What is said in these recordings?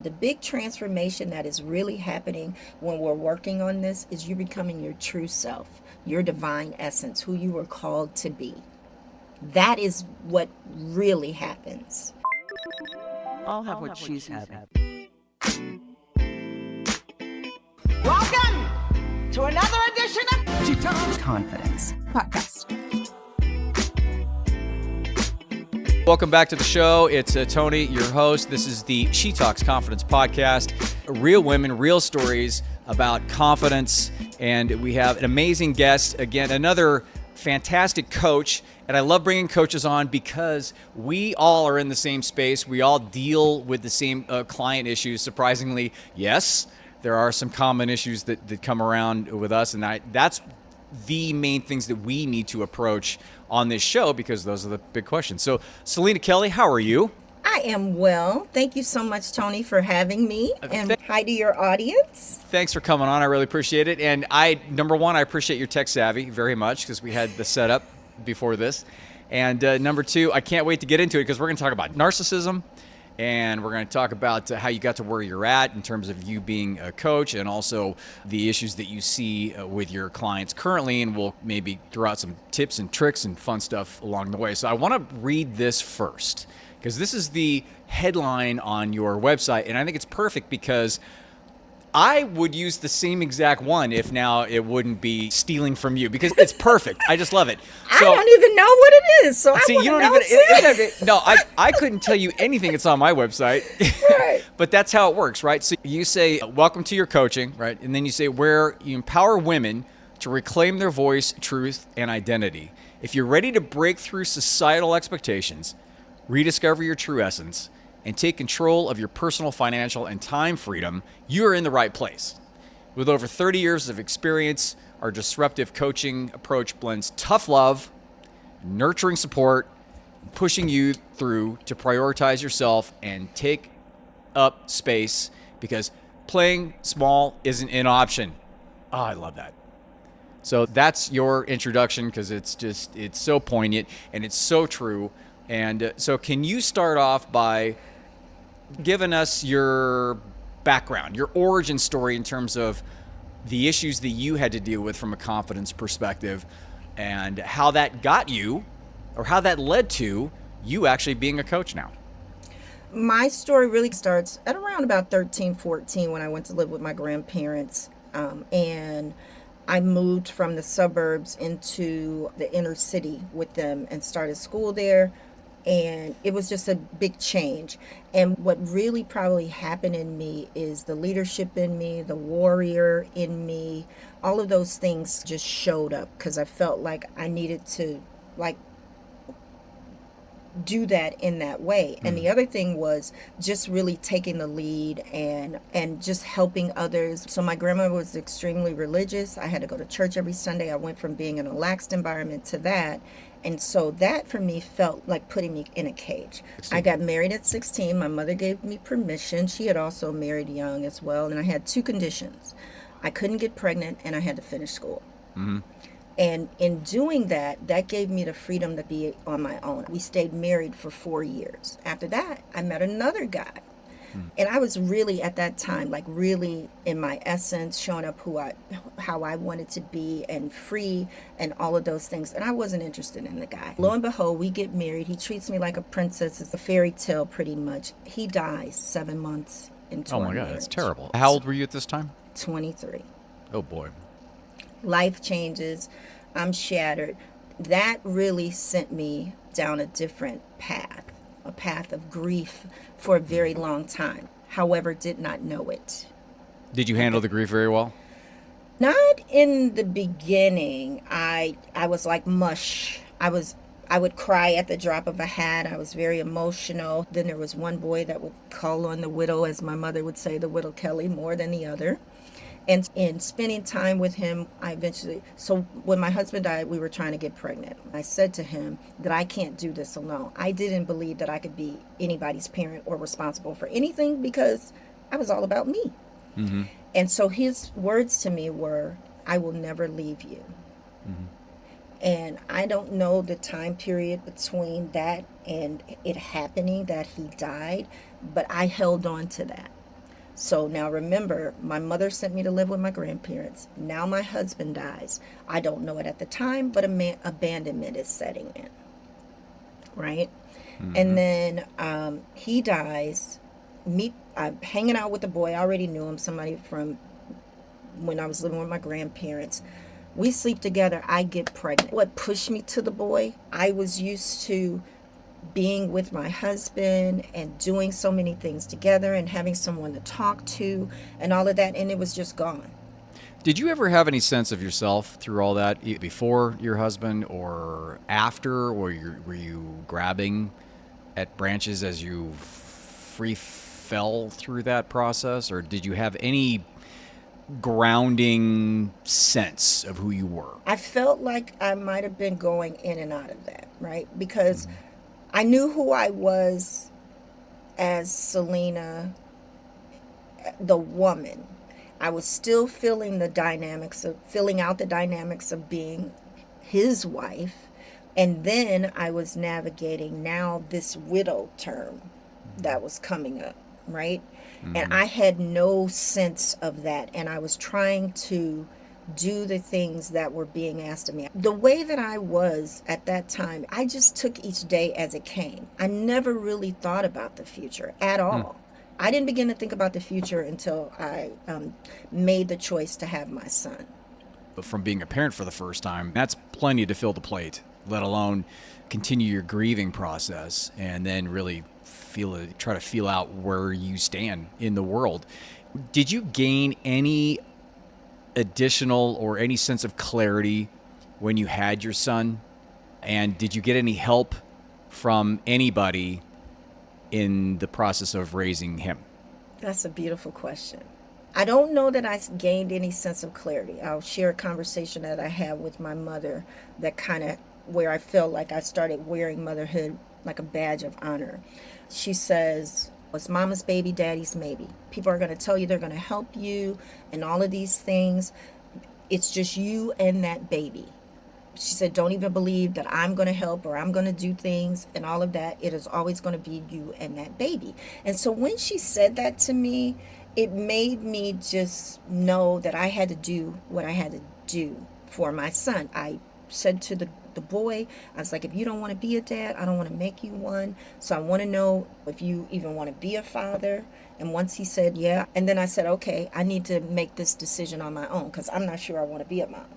The big transformation that is really happening when we're working on this is you becoming your true self, your divine essence, who you were called to be. That is what really happens. I'll have what she's having. Welcome to another edition of She Talks Confidence Podcast. Welcome back to the show. It's Tony, your host. This is the She Talks Confidence podcast. Real women, real stories about confidence. And we have an amazing guest. Again, another fantastic coach. And I love bringing coaches on because we all are in the same space. We all deal with the same client issues. Surprisingly, yes, there are some common issues that come around with us. And that's the main things that we need to approach on this show because those are the big questions. So, Selina Kelley, how are you? I am well. Thank you so much, Tony, for having me. And hi to your audience. Thanks for coming on. I really appreciate it. And number one, I appreciate your tech savvy very much because we had the setup before this. And number two, I can't wait to get into it because we're going to talk about narcissism. And we're going to talk about how you got to where you're at in terms of you being a coach and also the issues that you see with your clients currently. And we'll maybe throw out some tips and tricks and fun stuff along the way. So I want to read this first because this is the headline on your website. And I think it's perfect because I would use the same exact one if now it wouldn't be stealing from you because it's perfect. I just love it. So, I don't even know what it is, so see, I you don't know even. No, I couldn't tell you anything. It's on my website. Right. But that's how it works, right? So you say, "Welcome to your coaching," right? And then you say, "Where you empower women to reclaim their voice, truth, and identity. If you're ready to break through societal expectations, rediscover your true essence, and take control of your personal, financial, and time freedom, you are in the right place." With over 30 years of experience, our disruptive coaching approach blends tough love, nurturing support, pushing you through to prioritize yourself and take up space because playing small isn't an option. Oh, I love that. So that's your introduction because it's so poignant and it's so true. And so can you start off by giving us your background, your origin story in terms of the issues that you had to deal with from a confidence perspective and how that got you or how that led to you actually being a coach now? My story really starts at around about 13, 14 when I went to live with my grandparents. And I moved from the suburbs into the inner city with them and started school there. And it was just a big change. And what really probably happened in me is the leadership in me, the warrior in me, all of those things just showed up because I felt like I needed to do that in that way. And the other thing was just really taking the lead and just helping others. So my grandma was extremely religious. I had to go to church every Sunday. I went from being in a relaxed environment to that. And so that for me felt like putting me in a cage. 16. I got married at 16. My mother gave me permission. She had also married young as well. And I had two conditions. I couldn't get pregnant and I had to finish school. Mm-hmm. And in doing that, that gave me the freedom to be on my own. We stayed married for 4 years. After that, I met another guy. And I was really at that time, like really in my essence, showing up how I wanted to be and free and all of those things. And I wasn't interested in the guy. Lo and behold, we get married. He treats me like a princess. It's a fairy tale pretty much. He dies 7 months into our marriage. Oh my God, that's terrible. How old were you at this time? 23. Oh boy. Life changes. I'm shattered. That really sent me down a different path. A path of grief for a very long time. However, did not know it. Did you handle the grief very well? Not in the beginning. I was like mush. I would cry at the drop of a hat. I was very emotional. Then there was one boy that would call on the widow, as my mother would say, the widow Kelley, more than the other. And in spending time with him, so when my husband died, we were trying to get pregnant. I said to him that I can't do this alone. I didn't believe that I could be anybody's parent or responsible for anything because I was all about me. Mm-hmm. And so his words to me were, "I will never leave you." Mm-hmm. And I don't know the time period between that and it happening that he died, but I held on to that. So now remember, my mother sent me to live with my grandparents. Now my husband dies. I don't know it at the time, but abandonment is setting in, right? And then he dies. I'm hanging out with the boy. I already knew him, somebody from when I was living with my grandparents. We sleep together. I get pregnant. What pushed me to the boy? I was used to being with my husband and doing so many things together and having someone to talk to and all of that, and it was just gone. Did you ever have any sense of yourself through all that before your husband or after, or were you grabbing at branches as you free fell through that process, or did you have any grounding sense of who you were? I felt like I might have been going in and out of that, right? Because I knew who I was as Selina, the woman. I was still filling out the dynamics of being his wife. And then I was navigating now this widow term that was coming up, right? And I had no sense of that. And I was trying to do the things that were being asked of me. The way that I was at that time, I just took each day as it came. I never really thought about the future at all. I didn't begin to think about the future until I made the choice to have my son. But from being a parent for the first time, that's plenty to fill the plate, let alone continue your grieving process and then really try to feel out where you stand in the world. Did you gain any additional or any sense of clarity when you had your son? And did you get any help from anybody in the process of raising him? That's a beautiful question. I don't know that I gained any sense of clarity. I'll share a conversation that I had with my mother that kind of where I felt like I started wearing motherhood like a badge of honor. She says, it's mama's baby, daddy's maybe. People are going to tell you they're going to help you and all of these things. It's just you and that baby. She said, don't even believe that I'm going to help or I'm going to do things and all of that. It is always going to be you and that baby. And so when she said that to me, it made me just know that I had to do what I had to do for my son. I said to the boy, I was like, if you don't want to be a dad, I don't want to make you one. So I want to know if you even want to be a father. And once he said, yeah. And then I said, okay, I need to make this decision on my own because I'm not sure I want to be a mom.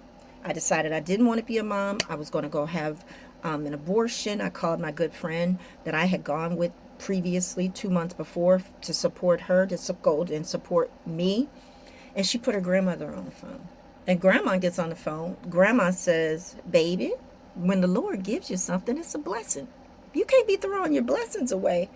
I decided I didn't want to be a mom. I was going to go have an abortion. I called my good friend that I had gone with previously 2 months before to support her, to go and support me. And she put her grandmother on the phone. And grandma gets on the phone. Grandma says, baby, when the Lord gives you something, it's a blessing. You can't be throwing your blessings away.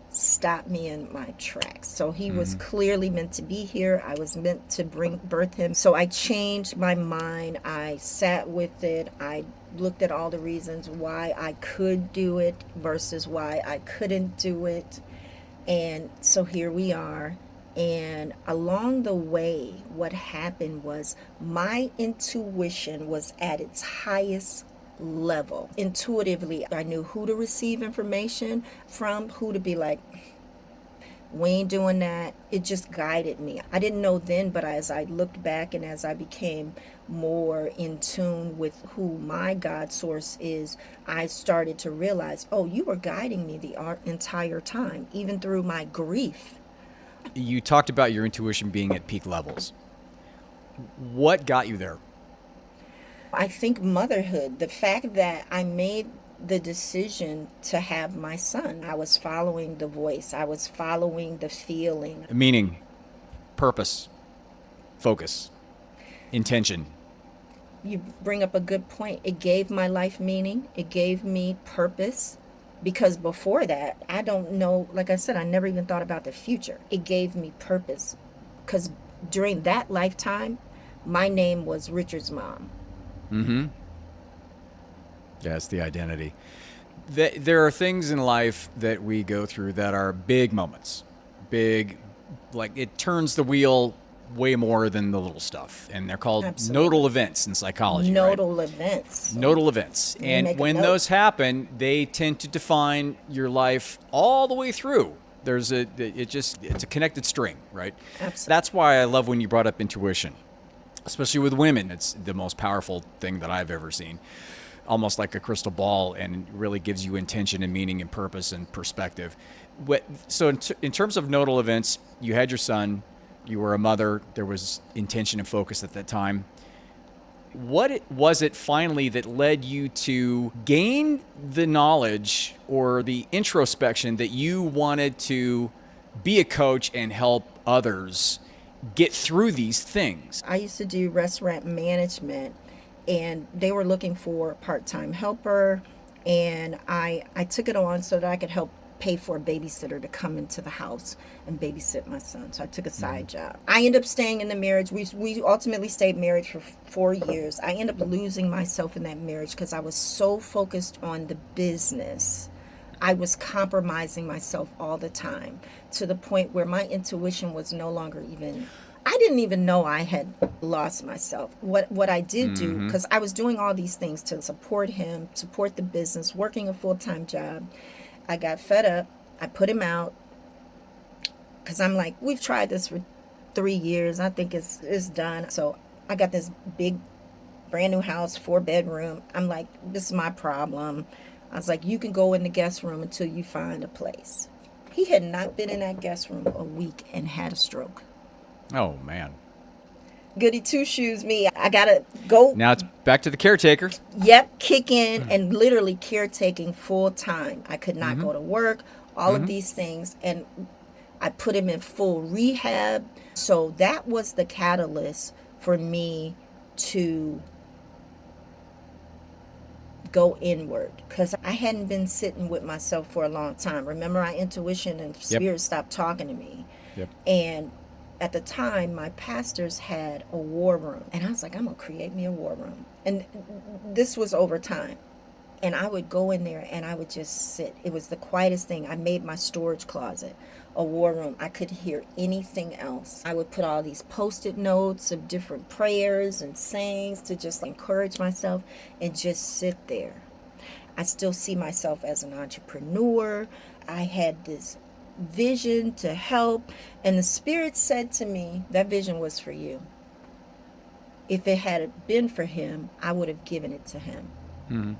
Stopped me in my tracks. So he was clearly meant to be here. I was meant to birth him. So I changed my mind. I sat with it. I looked at all the reasons why I could do it versus why I couldn't do it. And so here we are. And along the way, what happened was my intuition was at its highest level. Intuitively, I knew who to receive information from, who to be like, we ain't doing that. It just guided me. I didn't know then, but as I looked back and as I became more in tune with who my God source is, I started to realize, oh, you were guiding me the entire time, even through my grief. You talked about your intuition being at peak levels. What got you there? I think motherhood, the fact that I made the decision to have my son. I was following the voice. I was following the feeling. Meaning, purpose, focus, intention. You bring up a good point. It gave my life meaning. It gave me purpose. Because before that, I don't know, like I said, I never even thought about the future. It gave me purpose. Because during that lifetime, my name was Richard's mom. Mm-hmm. That's the identity. There are things in life that we go through that are big moments. Big, like it turns the wheel way more than the little stuff. And they're called nodal events in psychology. Nodal events. Nodal events. And when those happen, they tend to define your life all the way through. It's a connected string, right? Absolutely. That's why I love when you brought up intuition, especially with women. It's the most powerful thing that I've ever seen. Almost like a crystal ball, and really gives you intention and meaning and purpose and perspective. So in terms of nodal events, you had your son, you were a mother, there was intention and focus at that time. What was it finally that led you to gain the knowledge or the introspection that you wanted to be a coach and help others get through these things? I used to do restaurant management, and they were looking for a part-time helper, and I took it on so that I could help pay for a babysitter to come into the house and babysit my son. So I took a side job. I ended up staying in the marriage. We ultimately stayed married for 4 years. I ended up losing myself in that marriage because I was so focused on the business. I was compromising myself all the time to the point where my intuition was no longer even... I didn't even know I had lost myself. What I did do, because I was doing all these things to support him, support the business, working a full-time job. I got fed up. I put him out because I'm like, we've tried this for 3 years. I think it's done. So I got this big, brand new house, 4-bedroom. I'm like, this is my problem. I was like, you can go in the guest room until you find a place. He had not been in that guest room a week and had a stroke. Oh, man. Goody two-shoes me. I gotta go. Now it's back to the caretaker. Yep, kick in and literally caretaking full time. I could not go to work, all of these things. And I put him in full rehab. So that was the catalyst for me to go inward, because I hadn't been sitting with myself for a long time. Remember, my intuition and spirit stopped talking to me. Yep. And at the time, my pastors had a war room. And I was like, I'm going to create me a war room. And this was over time. And I would go in there and I would just sit. It was the quietest thing. I made my storage closet a war room. I couldn't hear anything else. I would put all these Post-it notes of different prayers and sayings to just encourage myself and just sit there. I still see myself as an entrepreneur. I had this vision to help, and the spirit said to me, that vision was for you. If it had been for him, I would have given it to him.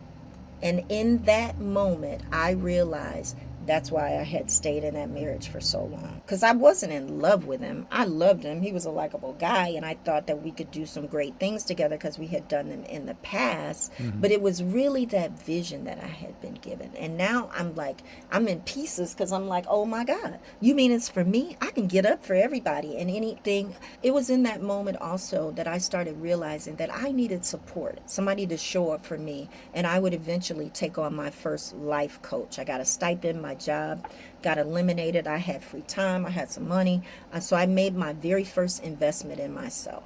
And in that moment, I realized that's why I had stayed in that marriage for so long. Because I wasn't in love with him. I loved him. He was a likable guy, and I thought that we could do some great things together because we had done them in the past. But it was really that vision that I had been given. And now I'm in pieces because I'm like, oh my God, you mean it's for me? I can get up for everybody and anything. It was in that moment also that I started realizing that I needed support, somebody to show up for me. And I would eventually take on my first life coach. I got a stipend, my job got eliminated. I had free time. I had some money. So I made my very first investment in myself.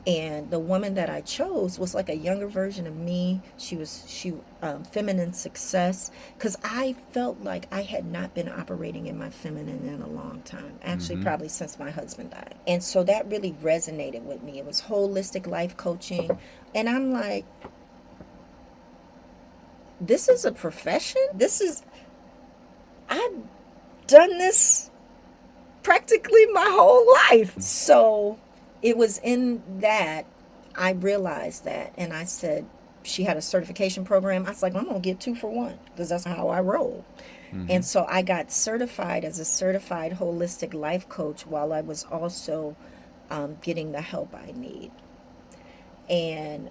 And the woman that I chose was like a younger version of me. She feminine success, because I felt like I had not been operating in my feminine in a long time, actually probably since my husband died. And so that really resonated with me. It was holistic life coaching. And I'm like, this is a profession? I've done this practically my whole life. So it was in that I realized that, and I said, she had a certification program. I was like, I'm going to get 2 for 1 because that's how I roll. And so I got certified as a certified holistic life coach while I was also getting the help I need. And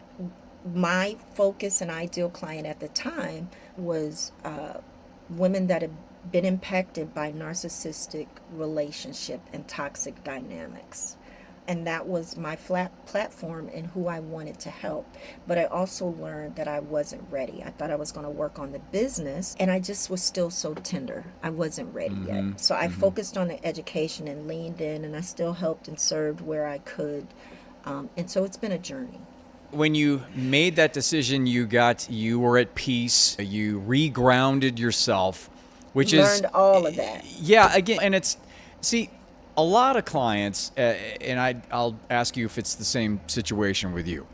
my focus and ideal client at the time was women that had been impacted by narcissistic relationship and toxic dynamics. And that was my platform and who I wanted to help. But I also learned that I wasn't ready. I thought I was going to work on the business, and I just was still so tender. I wasn't ready yet. So I focused on the education and leaned in, and I still helped and served where I could. And so it's been a journey. When you made that decision, you were at peace, you regrounded yourself, which learned all of that. Yeah, again, and see, a lot of clients, and I'll ask you if it's the same situation with you.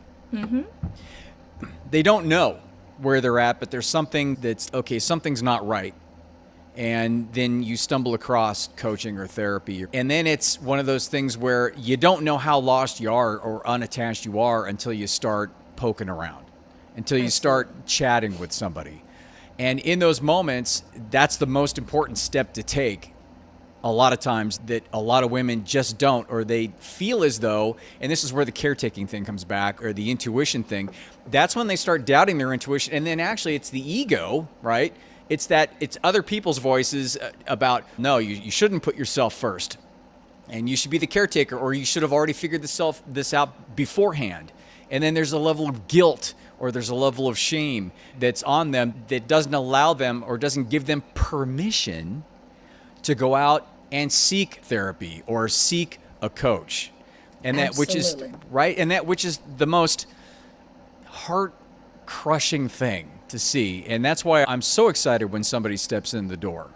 They don't know where they're at, but there's something something's not right. and then you stumble across coaching or therapy. And then it's one of those things where you don't know how lost you are or unattached you are until you start poking around, until you start chatting with somebody. And in those moments, that's the most important step to take. A lot of times that a lot of women just don't, or they feel as though, and this is where the caretaking thing comes back, or the intuition thing. That's when they start doubting their intuition. And then actually it's the ego, right? It's other people's voices about, no, you shouldn't put yourself first. And you should be the caretaker, or you should have already figured this out beforehand. And then there's a level of guilt, or there's a level of shame that's on them that doesn't allow them or doesn't give them permission to go out and seek therapy or seek a coach. And that which is right, and that which is the most heart crushing thing to see. And that's why I'm so excited when somebody steps in the door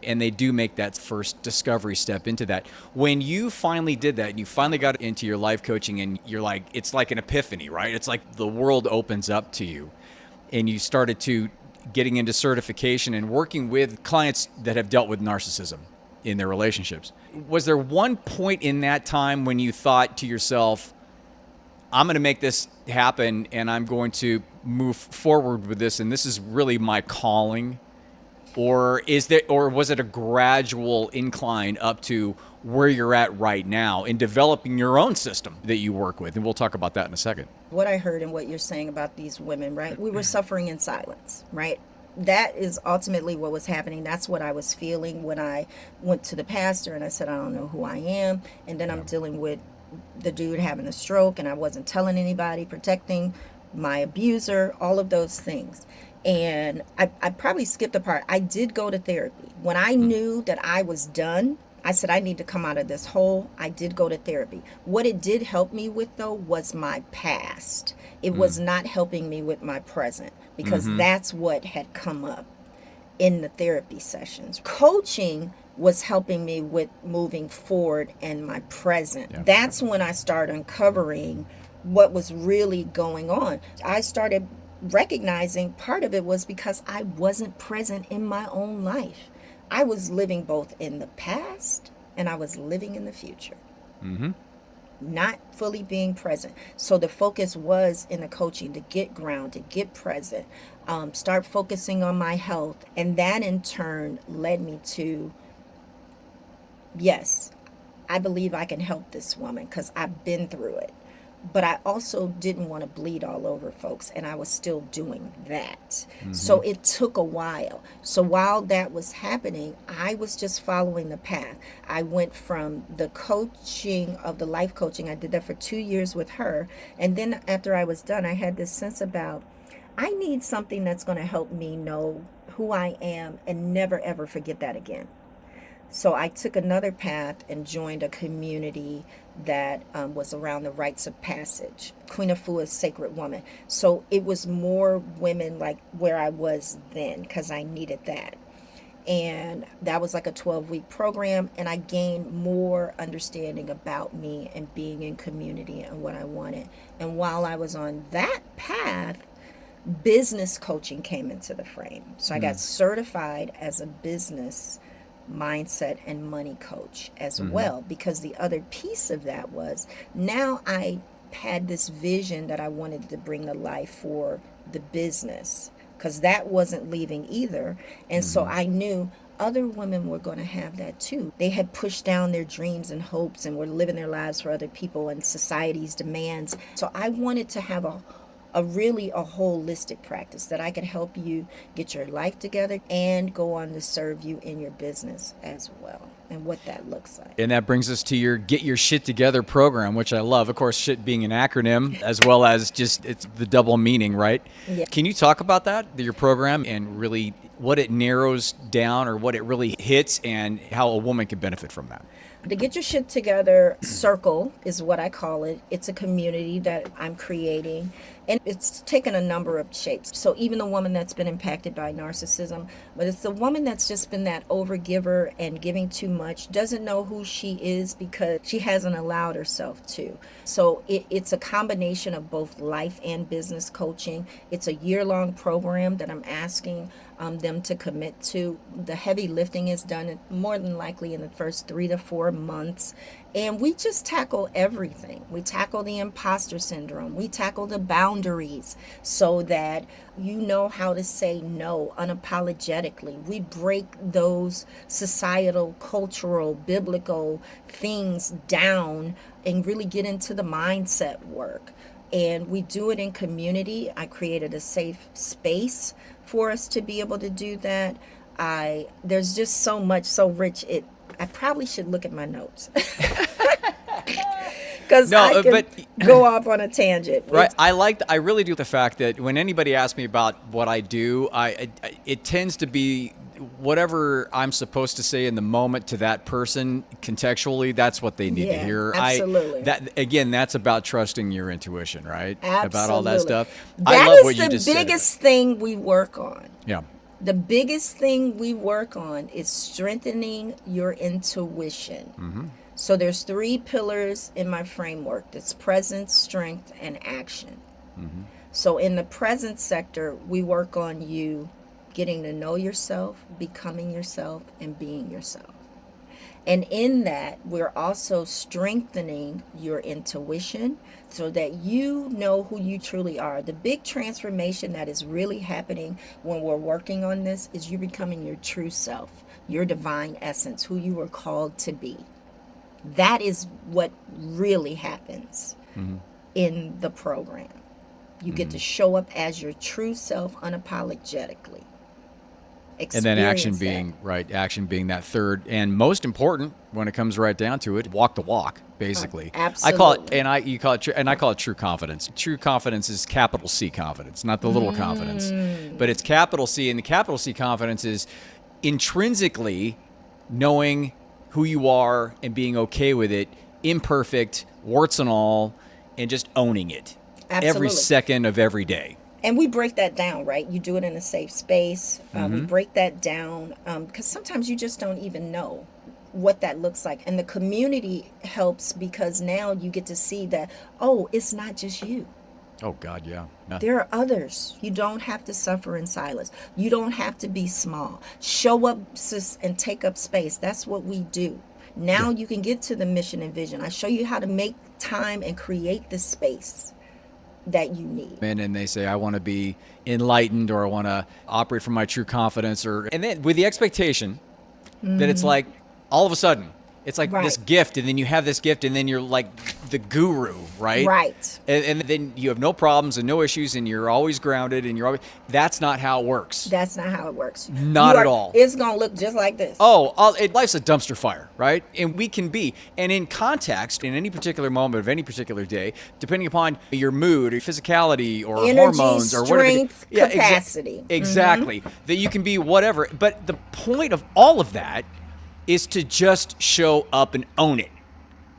and they do make that first discovery step into that. When you finally did that and you finally got into your life coaching and you're like, it's like an epiphany, right? It's like the world opens up to you and you started to getting into certification and working with clients that have dealt with narcissism in their relationships. Was there one point in that time when you thought to yourself, I'm going to make this happen and I'm going to move forward with this and this is really my calling? Or was it a gradual incline up to where you're at right now in developing your own system that you work with? And we'll talk about that in a second. What I heard and what you're saying about these women, right? We were suffering in silence, right? That is ultimately what was happening. That's what I was feeling when I went to the pastor and I said, I don't know who I am. And then I'm dealing with the dude having a stroke and I wasn't telling anybody, protecting my abuser, all of those things. And I probably skipped a part. I did go to therapy. When I knew that I was done, I said, I need to come out of this hole. I did go to therapy. What it did help me with, though, was my past. It was not helping me with my present because that's what had come up in the therapy sessions. Coaching was helping me with moving forward in my present. Yeah. That's when I started uncovering what was really going on. I started recognizing part of it was because I wasn't present in my own life. I was living both in the past and I was living in the future. Not fully being present. So the focus was in the coaching to get grounded, get present, start focusing on my health. And that in turn led me to, yes, I believe I can help this woman because I've been through it. But I also didn't want to bleed all over folks, and I was still doing that. So it took a while. So while that was happening, I was just following the path. I went from the coaching of the life coaching. I did that for 2 years with her. And then after I was done, I had this sense about, I need something that's going to help me know who I am and never, ever forget that again. So I took another path and joined a community that was around the rites of passage, Queen Afua's Sacred Woman. So it was more women like where I was then because I needed that. And that was like a 12-week program, and I gained more understanding about me and being in community and what I wanted. And while I was on that path, business coaching came into the frame. So I got certified as a business mindset and money coach as well, because the other piece of that was now I had this vision that I wanted to bring to life for the business, because that wasn't leaving either. And so I knew other women were going to have that too. They had pushed down their dreams and hopes and were living their lives for other people and society's demands. So I wanted to have a holistic practice that I could help you get your life together and go on to serve you in your business as well, and what that looks like. And that brings us to your Get Your Shit Together program, which I love. Of course, shit being an acronym, as well as just it's the double meaning, right? Yeah. Can you talk about that, your program, and really what it narrows down or what it really hits and how a woman can benefit from that? The Get Your Shit Together circle is what I call it. It's a community that I'm creating, and it's taken a number of shapes. So even the woman that's been impacted by narcissism, but it's the woman that's just been that overgiver and giving too much, doesn't know who she is because she hasn't allowed herself to. So it's a combination of both life and business coaching. It's a year-long program that I'm asking them to commit to. The heavy lifting is done more than likely in the first 3 to 4 months. And we just tackle everything. We tackle the imposter syndrome. We tackle the boundaries so that you know how to say no unapologetically. We break those societal, cultural, biblical things down and really get into the mindset work. And we do it in community. I created a safe space for us to be able to do that. There's just so much, so rich. I probably should look at my notes. Because I can go off on a tangent. Right. I really do the fact that when anybody asks me about what I do, it tends to be whatever I'm supposed to say in the moment to that person contextually. That's what they need to hear. Absolutely. That's about trusting your intuition, right? Absolutely. About all that stuff. That I love is what you just said. the biggest thing we work on. Yeah. The biggest thing we work on is strengthening your intuition. Mm-hmm. So there's 3 pillars in my framework. That's presence, strength, and action. Mm-hmm. So in the presence sector, we work on you getting to know yourself, becoming yourself, and being yourself. And in that, we're also strengthening your intuition so that you know who you truly are. The big transformation that is really happening when we're working on this is you becoming your true self, your divine essence, who you were called to be. That is what really happens in the program. You get to show up as your true self unapologetically. And then action being that third and most important when it comes right down to it, walk the walk, basically. Absolutely. I call it true confidence. True confidence is capital C confidence, not the little confidence, but it's capital C, and the capital C confidence is intrinsically knowing who you are and being okay with it, imperfect, warts and all, and just owning it. Absolutely. Every second of every day. And we break that down, right? You do it in a safe space. We break that down because sometimes you just don't even know what that looks like. And the community helps because now you get to see that, oh, it's not just you. Oh, God, yeah. No. There are others. You don't have to suffer in silence. You don't have to be small. Show up, sis, and take up space. That's what we do. Now you can get to the mission and vision. I show you how to make time and create the space that you need. And they say, I want to be enlightened, or I want to operate from my true confidence, and then with the expectation that it's like all of a sudden it's like this gift, and then you have this gift, and then you're like the guru, right? Right. And then you have no problems and no issues, and you're always grounded, and that's not how it works. That's not how it works. Not at all. It's going to look just like this. Life's a dumpster fire, right? And we can be, and in context, in any particular moment of any particular day, depending upon your mood or physicality or energy, hormones or whatever. Strength, capacity. Exactly. That you can be whatever. But the point of all of that is to just show up and own it.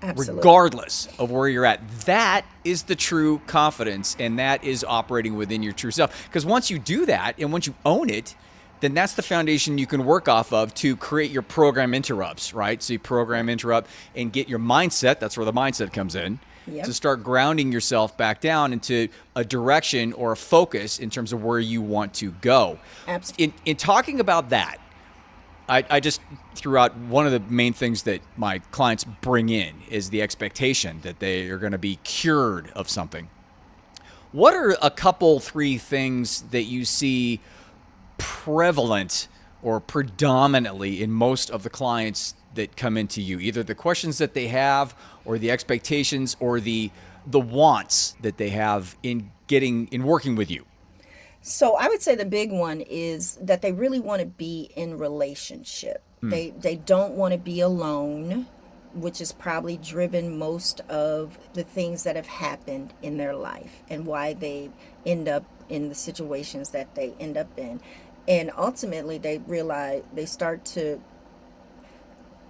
Absolutely. Regardless of where you're at. That is the true confidence, and that is operating within your true self. Because once you do that, and once you own it, then that's the foundation you can work off of to create your program interrupts, right? So you program interrupt and get your mindset, that's where the mindset comes in, to start grounding yourself back down into a direction or a focus in terms of where you want to go. Absolutely. In talking about that, I just threw out one of the main things that my clients bring in is the expectation that they are going to be cured of something. What are a couple, 3 things that you see prevalent or predominantly in most of the clients that come into you? Either the questions that they have, or the expectations, or the wants that they have in working with you. So I would say the big one is that they really want to be in relationship. They don't want to be alone, which is probably driven most of the things that have happened in their life and why they end up in the situations that they end up in. And ultimately they realize they start to,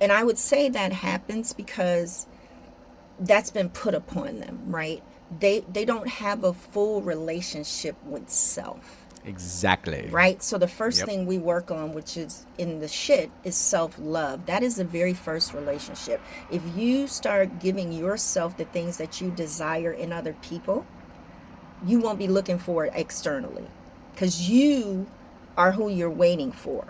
and I would say that happens because that's been put upon them, right? They don't have a full relationship with self. Exactly. Right? So the first thing we work on, which is in the shit, is self-love. That is the very first relationship. If you start giving yourself the things that you desire in other people, you won't be looking for it externally. Because you are who you're waiting for.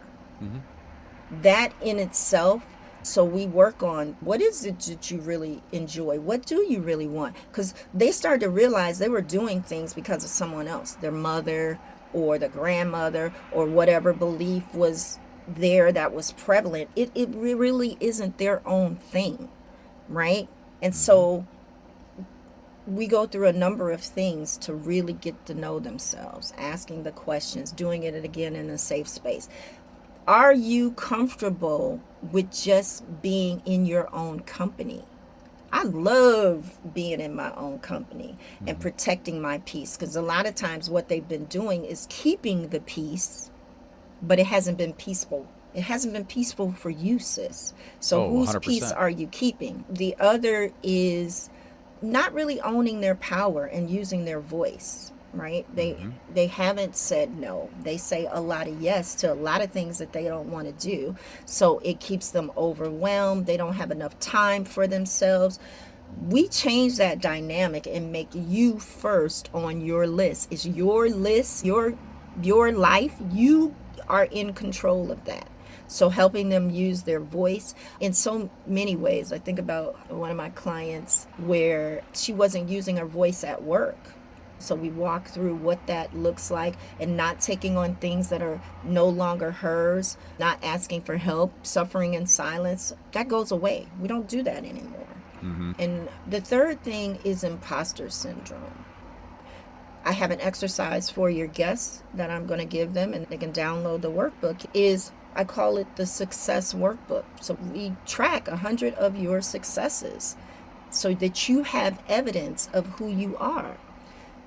That in itself, so we work on what is it that you really enjoy? What do you really want? Because they started to realize they were doing things because of someone else, their mother or the grandmother or whatever belief was there that was prevalent. It really isn't their own thing, right? And so we go through a number of things to really get to know themselves, asking the questions, doing it again in a safe space. Are you comfortable with just being in your own company? I love being in my own company and protecting my peace, because a lot of times what they've been doing is keeping the peace, but it hasn't been peaceful. It hasn't been peaceful for you, sis. So whose 100%. peace are you keeping? The other is not really owning their power and using their voice, right? They haven't said no. They say a lot of yes to a lot of things that they don't want to do. So it keeps them overwhelmed. They don't have enough time for themselves. We change that dynamic and make you first on your list. It's your list, your life. You are in control of that. So helping them use their voice in so many ways. I think about one of my clients where she wasn't using her voice at work. So we walk through what that looks like, and not taking on things that are no longer hers, not asking for help, suffering in silence. That goes away. We don't do that anymore. And the third thing is imposter syndrome. I have an exercise for your guests that I'm going to give them, and they can download the workbook. I call it the success workbook. So we track 100 of your successes so that you have evidence of who you are.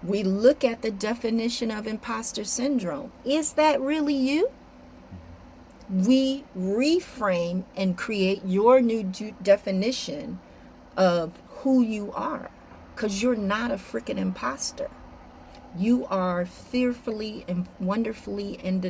We look at the definition of imposter syndrome. Is that really you? We reframe and create your new definition of who you are, because you're not a freaking imposter. You are fearfully and wonderfully and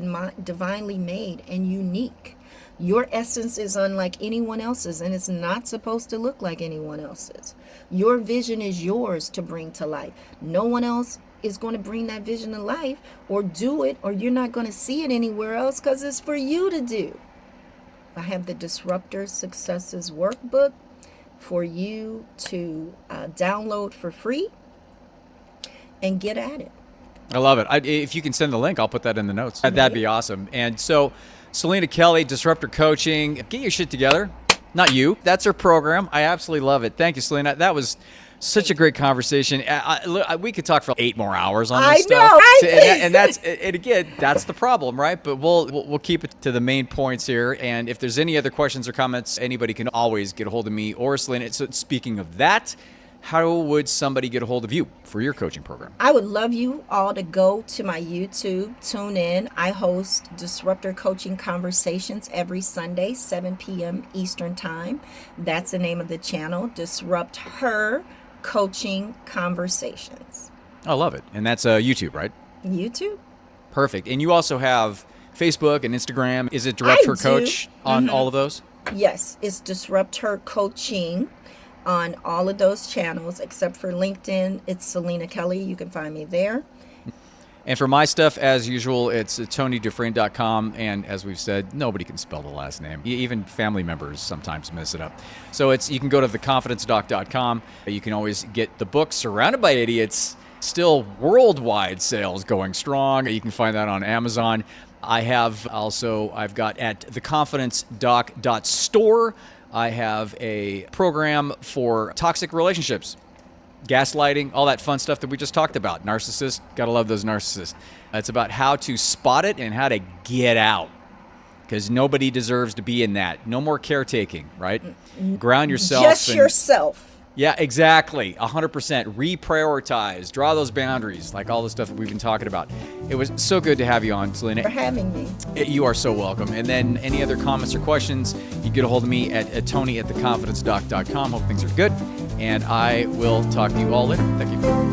divinely made and unique. Your essence is unlike anyone else's, and it's not supposed to look like anyone else's. Your vision is yours to bring to life. No one else is going to bring that vision to life or do it, or you're not going to see it anywhere else, because it's for you to do. I have the Disruptor Successes Workbook for you to download for free and get at it. I love it. If you can send the link, I'll put that in the notes. That'd be awesome. And so, Selina Kelley, Disruptor Coaching, get your shit together. Not you. That's her program. I absolutely love it. Thank you, Selina. That was such a great conversation. We could talk for 8 more hours on this stuff. And again, that's the problem, right? But we'll keep it to the main points here. And if there's any other questions or comments, anybody can always get a hold of me or Selina. So speaking of that, how would somebody get a hold of you for your coaching program? I would love you all to go to my YouTube, tune in. I host Disruptor Coaching Conversations every Sunday, 7 p.m. Eastern Time. That's the name of the channel, Disrupt Her Coaching Conversations. I love it. And that's YouTube, right? YouTube. Perfect. And you also have Facebook and Instagram. Is it Disrupt Her Coach on all of those? Yes, it's Disrupt Her Coaching on all of those channels, except for LinkedIn. It's Selina Kelley. You can find me there. And for my stuff, as usual, it's TonyDufresne.com. And as we've said, nobody can spell the last name. Even family members sometimes mess it up. So you can go to theconfidencedoc.com. You can always get the book, Surrounded by Idiots. Still worldwide sales going strong. You can find that on Amazon. I've got at theconfidencedoc.store. I have a program for toxic relationships, gaslighting, all that fun stuff that we just talked about. Narcissists, gotta love those narcissists. It's about how to spot it and how to get out, because nobody deserves to be in that. No more caretaking, right? Ground yourself. Just yourself. Yeah, exactly. 100%. Reprioritize. Draw those boundaries, like all the stuff that we've been talking about. It was so good to have you on, Selina. For having me. You are so welcome. And then any other comments or questions, you get a hold of me at Tony@theconfidencedoc.com. Hope things are good. And I will talk to you all later. Thank you.